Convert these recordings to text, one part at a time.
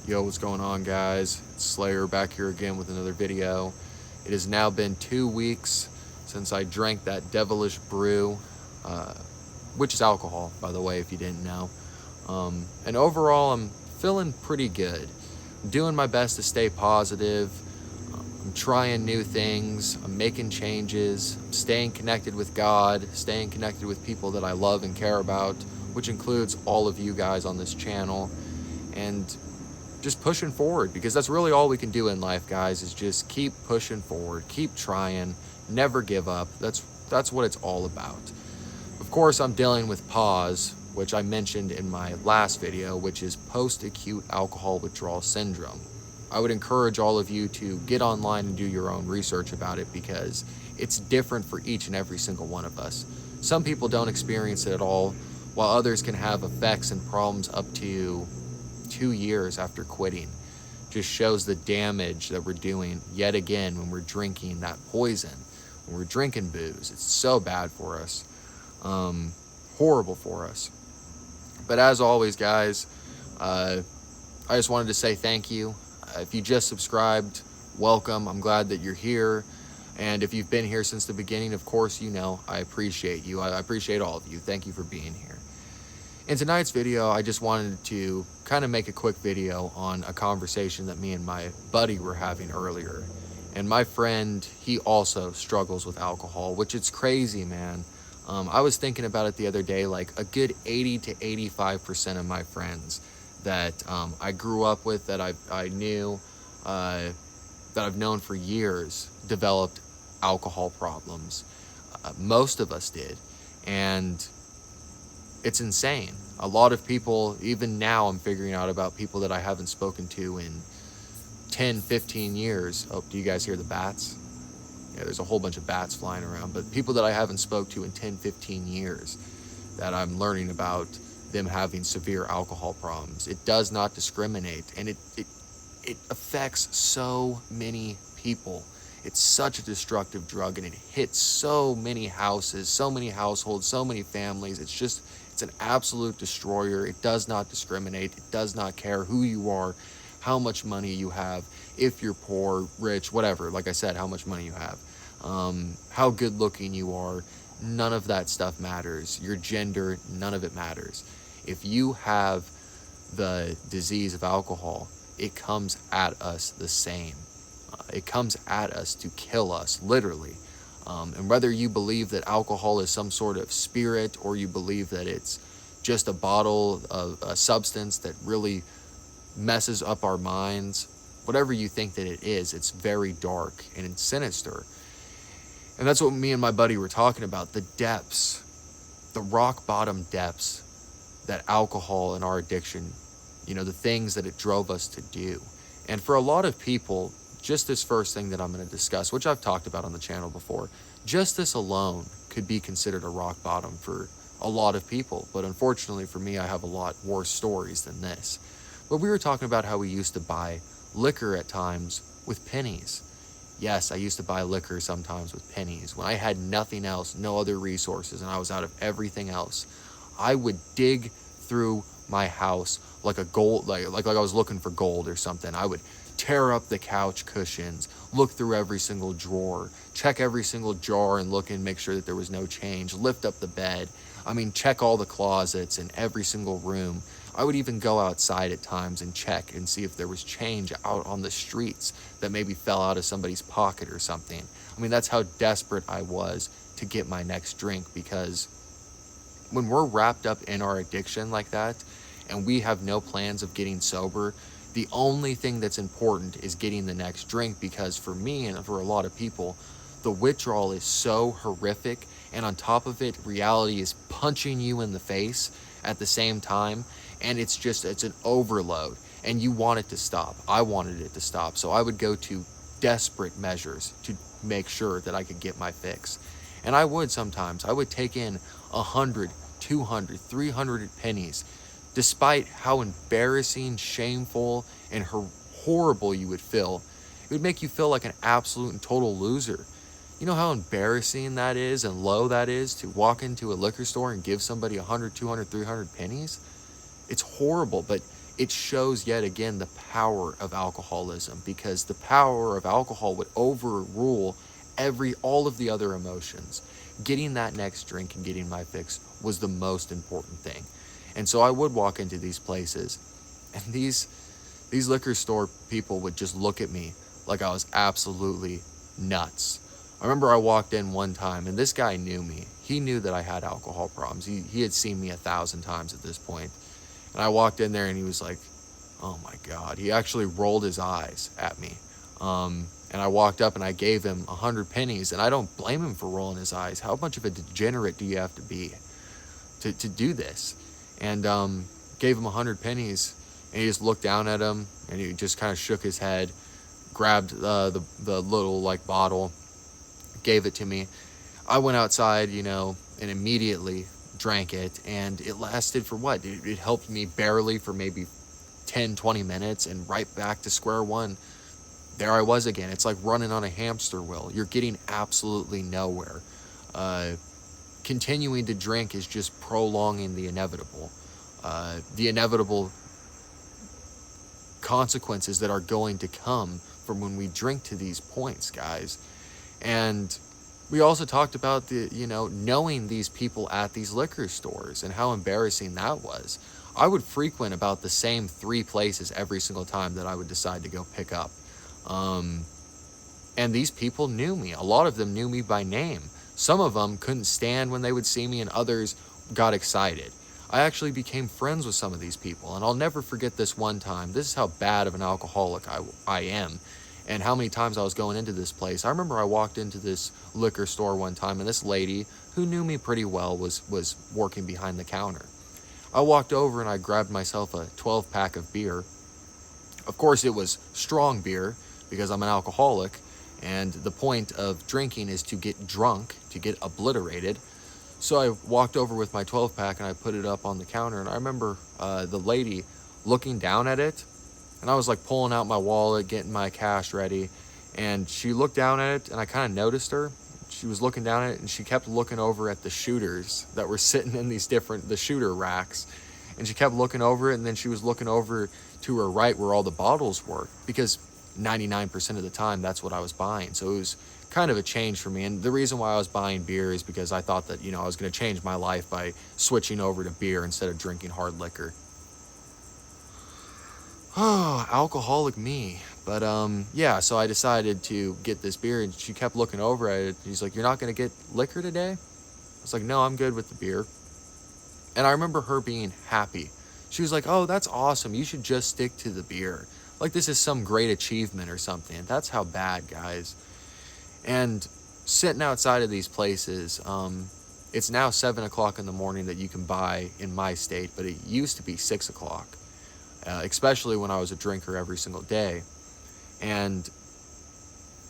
Yo, what's going on, guys? It's Slayer back here again with another video. It has now been 2 weeks since I drank that devilish brew, uh, which is alcohol, by the way, if you didn't know. And overall, I'm feeling pretty good. I'm doing my best to stay positive. I'm trying new things. I'm making changes. I'm staying connected with God, staying connected with people that I love and care about, which includes all of you guys on this channel. And just pushing forward, because that's really all we can do in life, guys, is just keep pushing forward, keep trying, never give up. That's what it's all about. Of course, I'm dealing with PAWS, which I mentioned in my last video, which is post-acute alcohol withdrawal syndrome. I would encourage all of you to get online and do your own research about it, because it's different for each and every single one of us. Some people don't experience it at all, while others can have effects and problems up to 2 years after quitting. Just shows the damage that we're doing yet again when we're drinking that poison, when we're drinking booze. It's so bad for us, horrible for us. But as always, guys, I just wanted to say thank you. If you just subscribed, welcome. I'm glad that you're here. And if you've been here since the beginning, of course, you know I appreciate you. I appreciate all of you. Thank you for being here. In tonight's video, I just wanted to kind of make a quick video on a conversation that me and my buddy were having earlier. And my friend, he also struggles with alcohol, which it's crazy, man. I was thinking about it the other day, like a good 80 to 85% of my friends that I grew up with, that I knew, that I've known for years, developed alcohol problems. Most of us did. And it's insane. A lot of people, even now I'm figuring out about people that I haven't spoken to in 10, 15 years. Oh, do you guys hear the bats? Yeah, there's a whole bunch of bats flying around, but people that I haven't spoke to in 10, 15 years that I'm learning about them having severe alcohol problems. It does not discriminate, and it affects so many people. It's such a destructive drug, and it hits so many houses, so many households, so many families. It's an absolute destroyer. It does not discriminate. It does not care who you are, how much money you have, if you're poor, rich, whatever. Like I said, how much money you have, how good looking you are. None of that stuff matters. Your gender, none of it matters. If you have the disease of alcohol, it comes at us the same. It comes at us to kill us, literally. And whether you believe that alcohol is some sort of spirit, or you believe that it's just a bottle of a substance that really messes up our minds, whatever you think that it is, it's very dark and it's sinister. And that's what me and my buddy were talking about, the depths, the rock bottom depths that alcohol and our addiction, the things that it drove us to do. And for a lot of people, just this first thing that I'm going to discuss, which I've talked about on the channel before, just this alone could be considered a rock bottom for a lot of people. But unfortunately for me, I have a lot worse stories than this. But we were talking about how we used to buy liquor at times with pennies. Yes, I used to buy liquor sometimes with pennies. When I had nothing else, no other resources, and I was out of everything else, I would dig through my house like a gold, like I was looking for gold or something. I would tear up the couch cushions, look through every single drawer, check every single jar and look and make sure that there was no change, lift up the bed. Check all the closets in every single room. I would even go outside at times and check and see if there was change out on the streets that maybe fell out of somebody's pocket or something. That's how desperate I was to get my next drink, because when we're wrapped up in our addiction like that and we have no plans of getting sober, the only thing that's important is getting the next drink, because for me and for a lot of people, the withdrawal is so horrific, and on top of it, reality is punching you in the face at the same time, and it's an overload, and you want it to stop. I wanted it to stop, so I would go to desperate measures to make sure that I could get my fix. And I would sometimes. I would take in 100, 200, 300 pennies, despite how embarrassing, shameful, and horrible you would feel. It would make you feel like an absolute and total loser. You know how embarrassing that is and low that is, to walk into a liquor store and give somebody 100, 200, 300 pennies? It's horrible, but it shows yet again the power of alcoholism, because the power of alcohol would overrule all of the other emotions. Getting that next drink and getting my fix was the most important thing. And so I would walk into these places, and these liquor store people would just look at me like I was absolutely nuts. I remember I walked in one time, and this guy knew me. He knew that I had alcohol problems. He had seen me 1,000 times at this point. And I walked in there, and he was like, oh my God. He actually rolled his eyes at me. And I walked up and I gave him 100 pennies, and I don't blame him for rolling his eyes. How much of a degenerate do you have to be to do this? And gave him 100 pennies, and he just looked down at him, and he just kind of shook his head, grabbed the little like bottle, gave it to me. I went outside, and immediately drank it, and it lasted for what? It helped me barely for maybe 10-20 minutes, and right back to square one. There I was again. It's like running on a hamster wheel. You're getting absolutely nowhere. Continuing to drink is just prolonging the inevitable. The inevitable consequences that are going to come from when we drink to these points, guys. And we also talked about knowing these people at these liquor stores and how embarrassing that was. I would frequent about the same 3 places every single time that I would decide to go pick up. And these people knew me. A lot of them knew me by name. Some of them couldn't stand when they would see me, and others got excited. I actually became friends with some of these people, and I'll never forget this one time. This is how bad of an alcoholic I am, and how many times I was going into this place. I remember I walked into this liquor store one time, and this lady who knew me pretty well was working behind the counter. I walked over and I grabbed myself a 12-pack of beer. Of course, it was strong beer, because I'm an alcoholic, and the point of drinking is to get drunk, to get obliterated. So I walked over with my 12-pack and I put it up on the counter, and I remember the lady looking down at it, and I was like pulling out my wallet, getting my cash ready, and she looked down at it, and I kind of noticed her. She was looking down at it, and she kept looking over at the shooters that were sitting in the shooter racks, and she kept looking over it, and then she was looking over to her right where all the bottles were, because 99% of the time that's what I was buying. So it was kind of a change for me. And the reason why I was buying beer is because I thought that I was going to change my life by switching over to beer instead of drinking hard liquor. Oh, alcoholic me. But yeah, so I decided to get this beer, and she kept looking over at it. She's like, you're not going to get liquor today? I was like, no, I'm good with the beer. And I remember her being happy. She was like, oh, that's awesome. You should just stick to the beer. Like this is some great achievement or something. That's how bad, guys. And sitting outside of these places, it's now 7 o'clock in the morning that you can buy in my state, but it used to be 6 o'clock, especially when I was a drinker every single day. And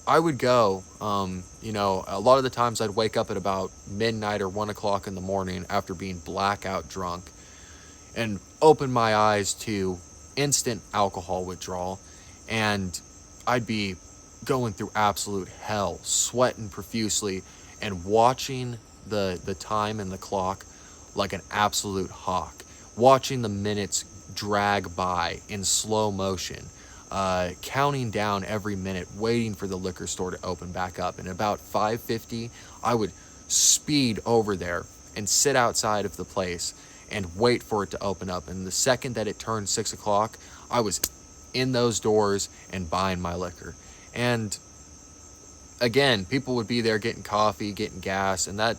I would go, a lot of the times I'd wake up at about midnight or 1 o'clock in the morning after being blackout drunk, and open my eyes to instant alcohol withdrawal, and I'd be going through absolute hell, sweating profusely, and watching the time and the clock like an absolute hawk, watching the minutes drag by in slow motion, counting down every minute, waiting for the liquor store to open back up. And about 5:50, I would speed over there and sit outside of the place and wait for it to open up. And the second that it turned 6 o'clock, I was in those doors and buying my liquor. And again, people would be there getting coffee, getting gas, and that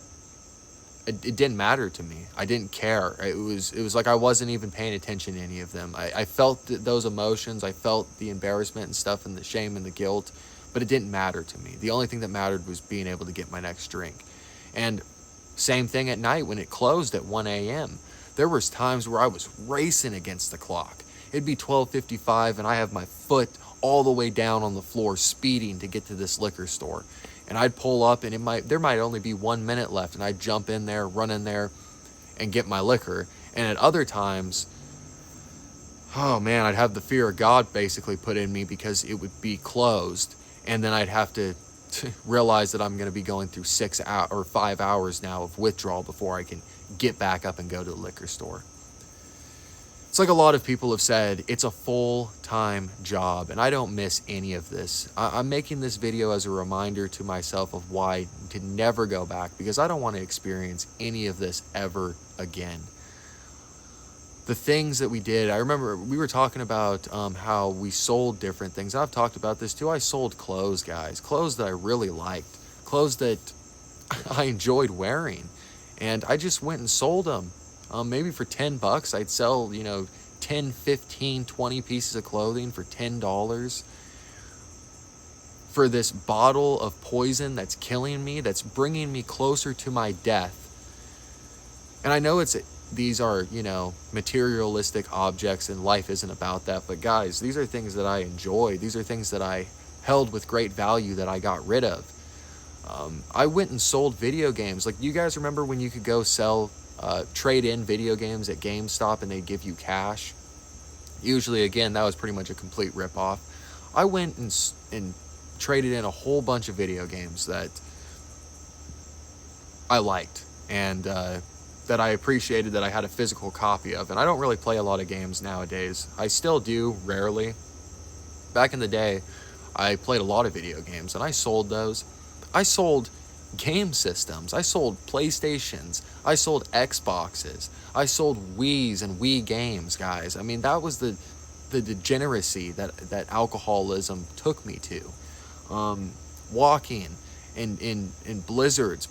it didn't matter to me. I didn't care. It was like I wasn't even paying attention to any of them. I felt those emotions. I felt the embarrassment and stuff, and the shame and the guilt, but it didn't matter to me. The only thing that mattered was being able to get my next drink. And same thing at night when it closed at 1 a.m. There was times where I was racing against the clock. It'd be 12:55, and I have my foot all the way down on the floor, speeding to get to this liquor store. And I'd pull up, and there might only be 1 minute left, and I'd jump in there, run in there, and get my liquor. And at other times, oh man, I'd have the fear of God basically put in me, because it would be closed, and then I'd have to realize that I'm going to be going through 6 or 5 hours now of withdrawal before I can get back up and go to the liquor store. It's like a lot of people have said, it's a full-time job, and I don't miss any of this. I'm making this video as a reminder to myself of why to never go back, because I don't want to experience any of this ever again. The things that we did, I remember we were talking about how we sold different things. I've talked about this too. I sold clothes, guys. Clothes that I really liked. Clothes that I enjoyed wearing. And I just went and sold them. Maybe for $10, I'd sell, 10, 15, 20 pieces of clothing for $10 for this bottle of poison that's killing me, that's bringing me closer to my death. And I know these are, materialistic objects, and life isn't about that. But guys, these are things that I enjoy. These are things that I held with great value that I got rid of. I went and sold video games. Like, you guys remember when you could go trade in video games at GameStop and they'd give you cash? Usually, again, that was pretty much a complete ripoff. I went and traded in a whole bunch of video games that I liked and that I appreciated, that I had a physical copy of. And I don't really play a lot of games nowadays. I still do, rarely. Back in the day, I played a lot of video games, and I sold those. I sold game systems. I sold PlayStations. I sold Xboxes. I sold Wiis and Wii games, guys. I mean, that was the degeneracy that alcoholism took me to. Walking in blizzards,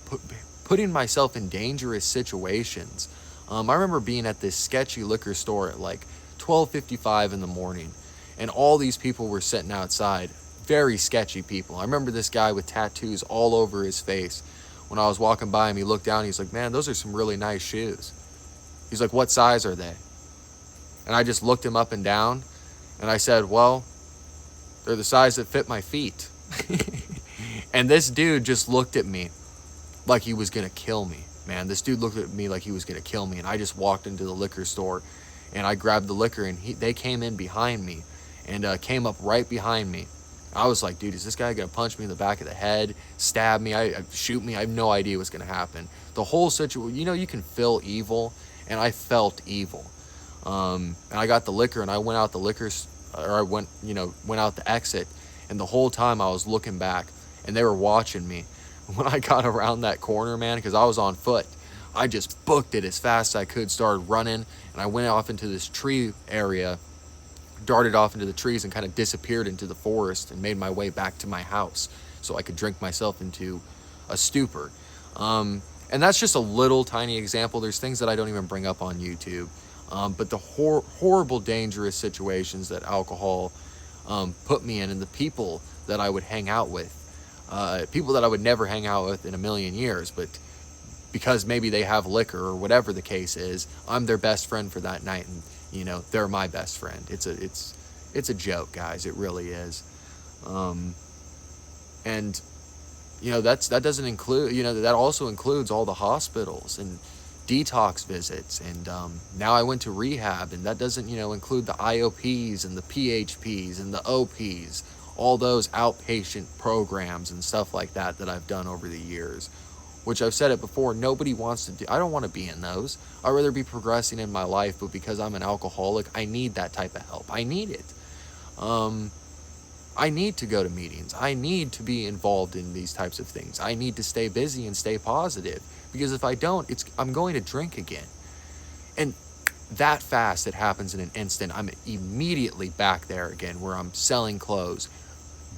putting myself in dangerous situations. I remember being at this sketchy liquor store at like 12:55 in the morning, and all these people were sitting outside. Very sketchy people. I remember this guy with tattoos all over his face. When I was walking by him, he looked down, he's like, "Man, those are some really nice shoes." He's like, "What size are they?" And I just looked him up and down, and I said, "Well, they're the size that fit my feet." And this dude just looked at me like he was gonna kill me, man. This dude looked at me like he was gonna kill me, and I just walked into the liquor store, and I grabbed the liquor, and they came in behind me, and came up right behind me. I was like, dude, is this guy gonna punch me in the back of the head, stab me, shoot me? I have no idea what's gonna happen. The whole situation, you can feel evil, and I felt evil. And I got the liquor, and I went out went out the exit, and the whole time I was looking back, and they were watching me. When I got around that corner, man, because I was on foot, I just booked it as fast as I could, started running, and I went off into this tree area, darted off into the trees, and kind of disappeared into the forest, and made my way back to my house so I could drink myself into a stupor. And that's just a little tiny example. There's things that I don't even bring up on YouTube. But the horrible, dangerous situations that alcohol put me in, and the people that I would hang out with, people that I would never hang out with in a million years, but because maybe they have liquor or whatever the case is, I'm their best friend for that night, and they're my best friend. It's a joke, guys. It really is. And that doesn't include, that also includes all the hospitals and detox visits, and now I went to rehab, and that doesn't include the IOPs and the PHPs and the OPs, all those outpatient programs and stuff like that I've done over the years, which I've said it before, nobody wants to do. I don't want to be in those. I'd rather be progressing in my life, but because I'm an alcoholic, I need that type of help. I need it. I need to go to meetings. I need to be involved in these types of things. I need to stay busy and stay positive, because if I don't, I'm going to drink again. And that fast, it happens in an instant. I'm immediately back there again, where I'm selling clothes,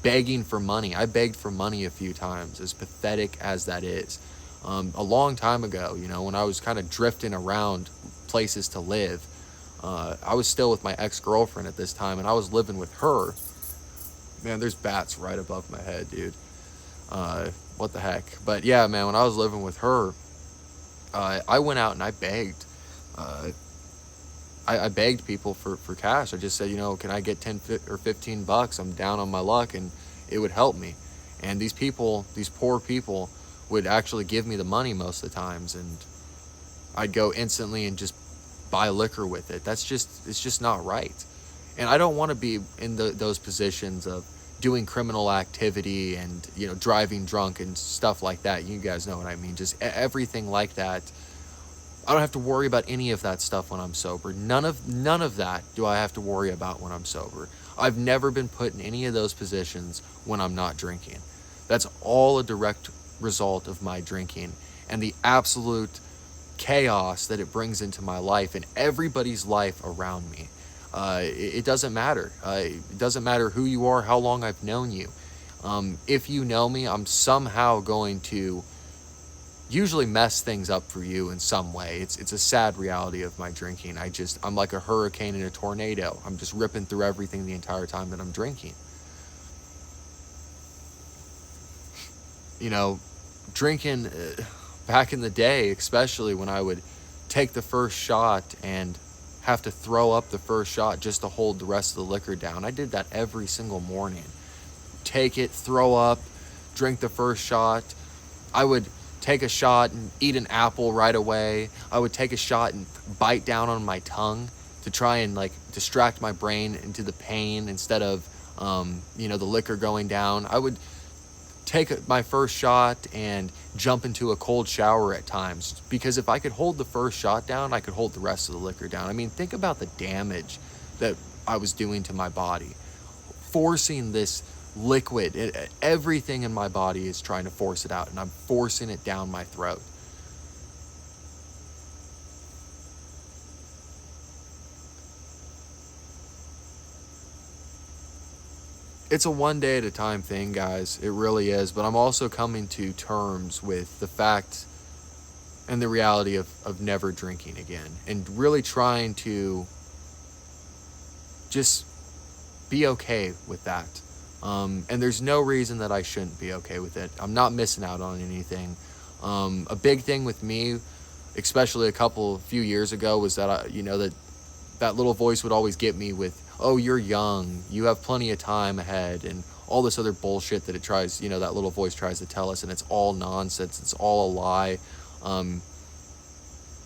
begging for money. I begged for money a few times, as pathetic as that is. A long time ago, when I was kind of drifting around places to live, I was still with my ex-girlfriend at this time, and I was living with her. Man, there's bats right above my head, dude. What the heck? But yeah, man, when I was living with her, I went out and I begged. I begged people for cash. I just said, can I get 10 or $15? I'm down on my luck, and it would help me. And these poor people would actually give me the money most of the times, and I'd go instantly and just buy liquor with it. It's just not right. And I don't want to be in those positions of doing criminal activity and, driving drunk and stuff like that. You guys know what I mean. Just everything like that. I don't have to worry about any of that stuff when I'm sober. None of that do I have to worry about when I'm sober. I've never been put in any of those positions when I'm not drinking. That's all a direct result of my drinking and the absolute chaos that it brings into my life and everybody's life around me. It doesn't matter. It doesn't matter who you are, how long I've known you. If you know me, I'm somehow going to usually mess things up for you in some way. It's a sad reality of my drinking. I'm like a hurricane in a tornado. I'm just ripping through everything the entire time that I'm drinking. You know, drinking back in the day, especially when I would take the first shot and have to throw up the first shot just to hold the rest of the liquor down. I did that every single morning. Take it, throw up, drink the first shot. I would take a shot and eat an apple right away. I would take a shot and bite down on my tongue to try and like distract my brain into the pain instead of, the liquor going down. I would take my first shot and jump into a cold shower at times, because if I could hold the first shot down, I could hold the rest of the liquor down. I mean, think about the damage that I was doing to my body, forcing this liquid. Everything in my body is trying to force it out, and I'm forcing it down my throat. It's a one day at a time thing, guys. It really is. But I'm also coming to terms with the fact and the reality of never drinking again, and really trying to just be okay with that. And there's no reason that I shouldn't be okay with it. I'm not missing out on anything. A big thing with me, especially a few years ago, was that that little voice would always get me with, "Oh, you're young, you have plenty of time ahead," and all this other bullshit that that little voice tries to tell us, and it's all nonsense. It's all a lie.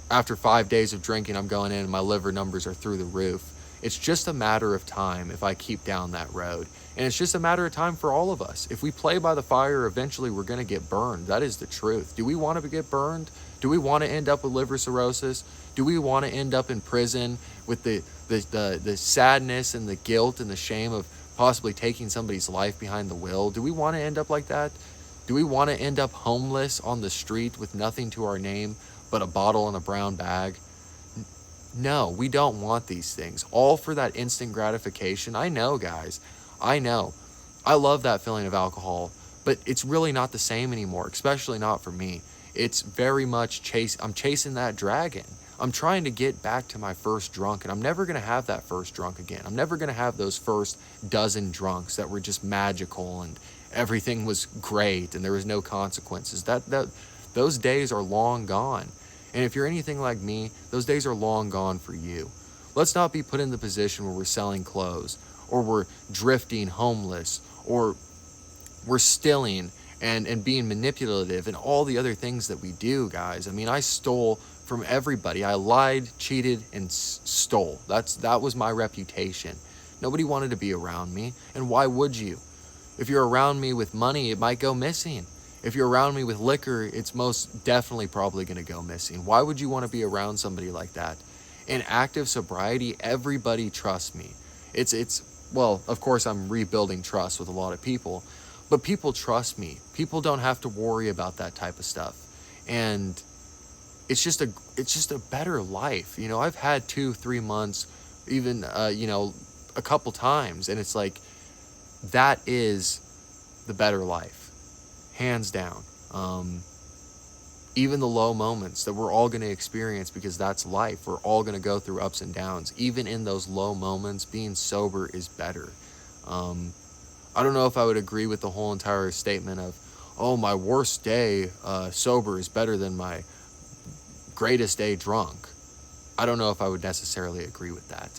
After 5 days of drinking, I'm going in and my liver numbers are through the roof. It's just a matter of time if I keep down that road. And it's just a matter of time for all of us. If we play by the fire, eventually we're going to get burned. That is the truth. Do we want to get burned? Do we want to end up with liver cirrhosis? Do we want to end up in prison with the sadness and the guilt and the shame of possibly taking somebody's life behind the wheel? Do we want to end up like that? Do we want to end up homeless on the street with nothing to our name but a bottle and a brown bag? No, we don't want these things. All for that instant gratification. I know, guys. I know. I love that feeling of alcohol, but it's really not the same anymore, especially not for me. It's very much I'm chasing that dragon. I'm trying to get back to my first drunk, and I'm never going to have that first drunk again. I'm never going to have those first dozen drunks that were just magical and everything was great and there was no consequences. Those days are long gone. And if you're anything like me, those days are long gone for you. Let's not be put in the position where we're selling clothes, or we're drifting homeless, or we're stealing and being manipulative and all the other things that we do, guys. I mean, I stole from everybody. I lied, cheated, and stole. That was my reputation. Nobody wanted to be around me, and why would you? If you're around me with money, it might go missing. If you're around me with liquor, it's most definitely probably going to go missing. Why would you want to be around somebody like that? In active sobriety, everybody trusts me. Well, of course, I'm rebuilding trust with a lot of people, but people trust me. People don't have to worry about that type of stuff. And it's just a better life. I've had 2-3 months, even, a couple times, and it's like, that is the better life. Hands down. Even the low moments that we're all going to experience, because that's life. We're all going to go through ups and downs. Even in those low moments, being sober is better. I don't know if I would agree with the whole entire statement of, "Oh, my worst day sober is better than my greatest day drunk." I don't know if I would necessarily agree with that.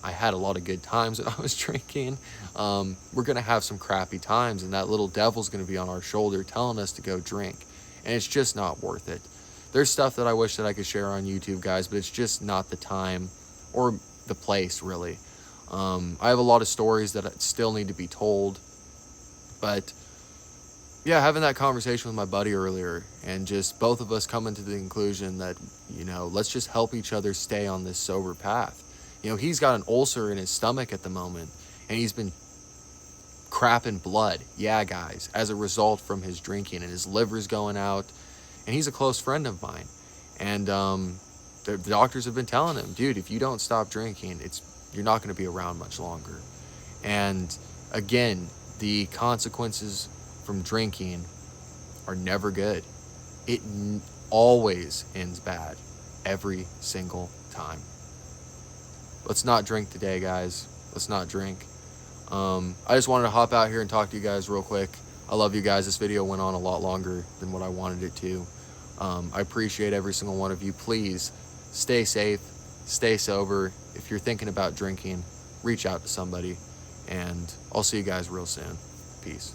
I had a lot of good times when I was drinking. We're going to have some crappy times, and that little devil's going to be on our shoulder telling us to go drink. And it's just not worth it. There's stuff that I wish that I could share on YouTube, guys, but it's just not the time or the place, really. I have a lot of stories that still need to be told, but yeah, having that conversation with my buddy earlier, and just both of us coming to the conclusion that, you know, let's just help each other stay on this sober path. You know, he's got an ulcer in his stomach at the moment, and he's been crapping blood, yeah, guys, as a result from his drinking, and his liver's going out. And he's a close friend of mine, and the doctors have been telling him, dude, if you don't stop drinking, you're not going to be around much longer. And again, the consequences from drinking are never good. It always ends bad, every single time. Let's not drink today, guys. Let's not drink. I just wanted to hop out here and talk to you guys real quick. I love you guys. This video went on a lot longer than what I wanted it to. I appreciate every single one of you. Please stay safe, stay sober. If you're thinking about drinking, reach out to somebody, and I'll see you guys real soon. Peace.